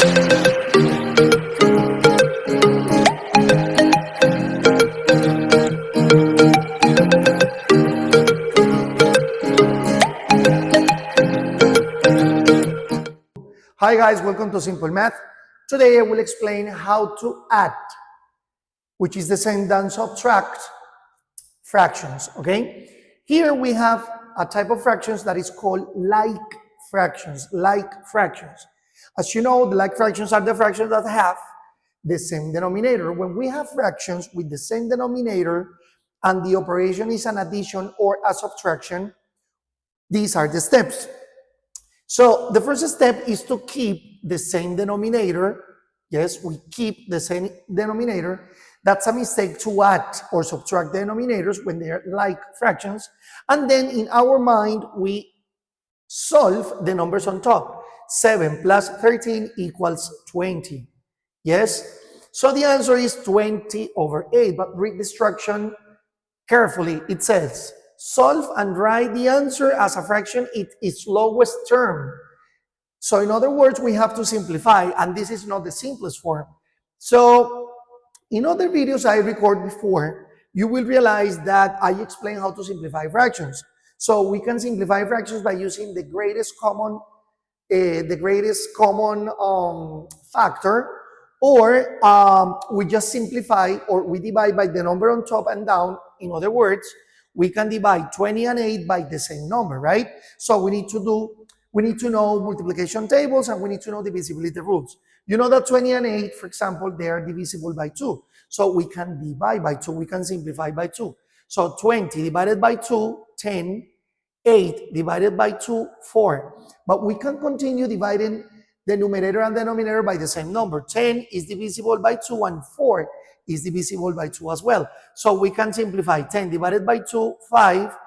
Hi guys, welcome to Simple Math. Today I will explain how to add, which is the same than subtract, fractions, okay? Here we have a type of fractions that is called like fractions, As you know, the like fractions are the fractions that have the same denominator. When we have fractions with the same denominator and the operation is an addition or a subtraction, these are the steps. So the first step is to keep the same denominator. Yes, we keep the same denominator. That's a mistake to add or subtract denominators when they're like fractions. And then in our mind, we solve the numbers on top. 7 plus 13 equals 20. Yes? So the answer is 20 over 8. But read the instruction carefully. It says, solve and write the answer as a fraction in its lowest term. So in other words, we have to simplify, and this is not the simplest form. So in other videos I record before, you will realize that I explain how to simplify fractions. So we can simplify fractions by using the greatest common factor, or we just simplify, or we divide by the number on top and down. In other words, we can divide 20 and 8 by the same number, right? So we need to know multiplication tables, and we need to know divisibility rules. You know that 20 and 8, for example, they are divisible by 2. So we can divide by 2, we can simplify by 2. So 20 divided by 2, 10, 8 divided by 2, 4. But we can continue dividing the numerator and denominator by the same number. 10 is divisible by 2 and 4 is divisible by 2 as well. So we can simplify 10 divided by 2, 5,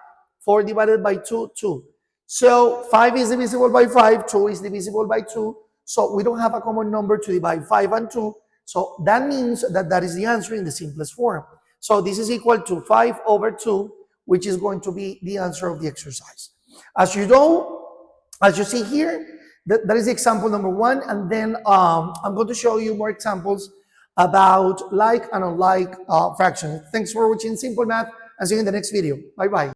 4 divided by 2, 2. So 5 is divisible by 5, 2 is divisible by 2. So we don't have a common number to divide 5 and 2. So that means that that is the answer in the simplest form. So this is equal to 5 over 2, which is going to be the answer of the exercise. As you see here, that is example number 1. And then I'm going to show you more examples about like and unlike fractions. Thanks for watching Simple Math, and see you in the next video. Bye-bye.